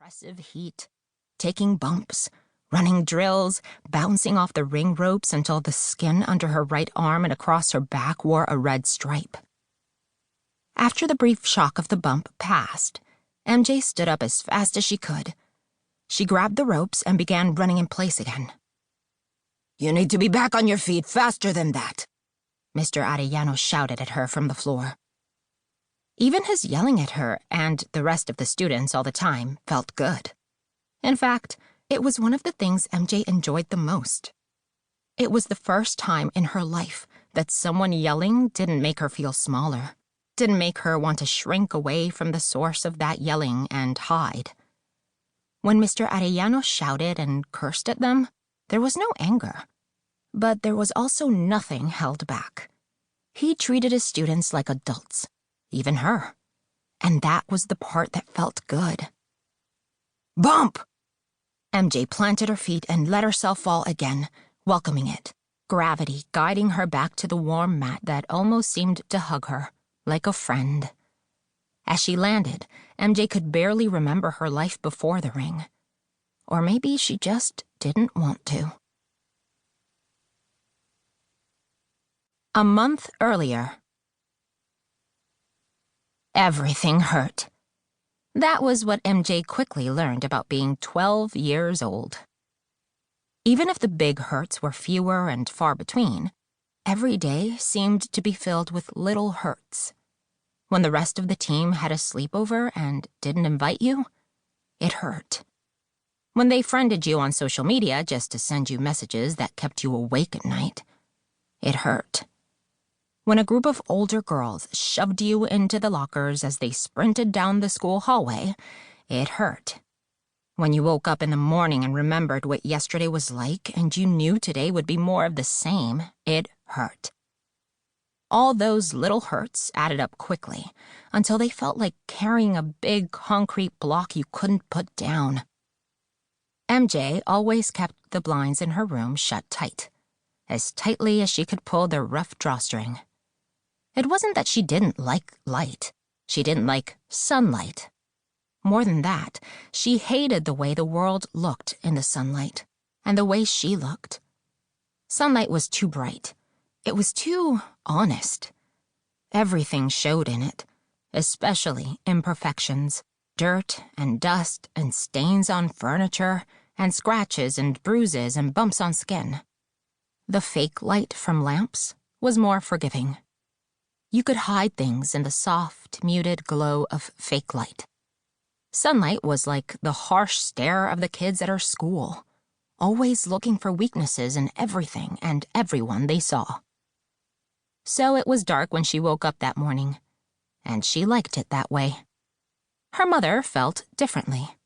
oppressive heat, taking bumps, running drills, bouncing off the ring ropes until the skin under her right arm and across her back wore a red stripe. After the brief shock of the bump passed, MJ stood up as fast as she could. She grabbed the ropes and began running in place again. "You need to be back on your feet faster than that," Mr. Arellano shouted at her from the floor. Even his yelling at her and the rest of the students all the time felt good. In fact, it was one of the things MJ enjoyed the most. It was the first time in her life that someone yelling didn't make her feel smaller, didn't make her want to shrink away from the source of that yelling and hide. When Mr. Arellano shouted and cursed at them, there was no anger, but there was also nothing held back. He treated his students like adults, even her, and that was the part that felt good. "Bump!" MJ planted her feet and let herself fall again, welcoming it, gravity guiding her back to the warm mat that almost seemed to hug her, like a friend. As she landed, MJ could barely remember her life before the ring. Or maybe she just didn't want to. A month earlier. Everything hurt. That was what MJ quickly learned about being 12 years old. Even if the big hurts were fewer and far between, every day seemed to be filled with little hurts. When the rest of the team had a sleepover and didn't invite you, it hurt. When they friended you on social media just to send you messages that kept you awake at night, it hurt. When a group of older girls shoved you into the lockers as they sprinted down the school hallway, it hurt. When you woke up in the morning and remembered what yesterday was like and you knew today would be more of the same, it hurt. All those little hurts added up quickly until they felt like carrying a big concrete block you couldn't put down. MJ always kept the blinds in her room shut tight, as tightly as she could pull the rough drawstring. It wasn't that she didn't like light. She didn't like sunlight. More than that, she hated the way the world looked in the sunlight, and the way she looked. Sunlight was too bright. It was too honest. Everything showed in it, especially imperfections, dirt and dust and stains on furniture, and scratches and bruises and bumps on skin. The fake light from lamps was more forgiving. You could hide things in the soft, muted glow of fake light. Sunlight was like the harsh stare of the kids at her school, always looking for weaknesses in everything and everyone they saw. So it was dark when she woke up that morning, and she liked it that way. Her mother felt differently.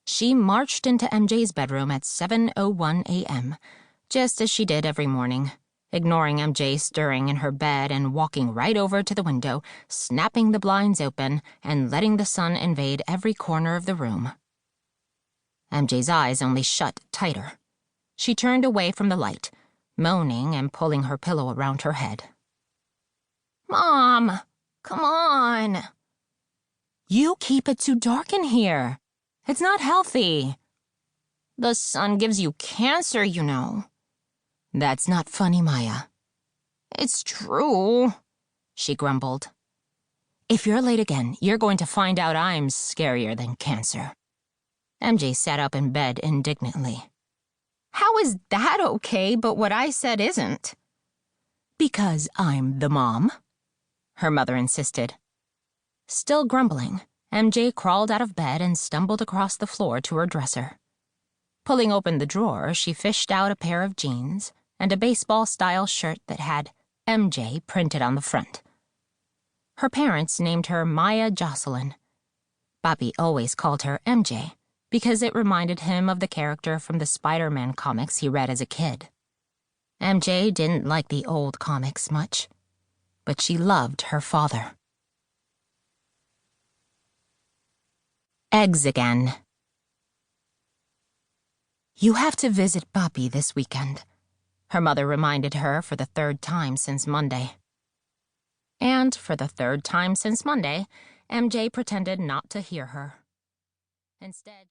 She marched into MJ's bedroom at 7:01 a.m., just as she did every morning, ignoring MJ stirring in her bed and walking right over to the window, snapping the blinds open and letting the sun invade every corner of the room. MJ's eyes only shut tighter. She turned away from the light, moaning and pulling her pillow around her head. "Mom, come on." "You keep it too dark in here. It's not healthy." "The sun gives you cancer, you know." "That's not funny, Maya." "It's true," she grumbled. "If you're late again, you're going to find out I'm scarier than cancer." MJ sat up in bed indignantly. "How is that okay, but what I said isn't?" "Because I'm the mom," her mother insisted. Still grumbling, MJ crawled out of bed and stumbled across the floor to her dresser. Pulling open the drawer, she fished out a pair of jeans and a baseball-style shirt that had MJ printed on the front. Her parents named her Maya Jocelyn. Bobby always called her MJ because it reminded him of the character from the Spider-Man comics he read as a kid. MJ didn't like the old comics much, but she loved her father. Eggs again. "You have to visit Papi this weekend," her mother reminded her for the third time since Monday. And for the third time since Monday, MJ pretended not to hear her. Instead,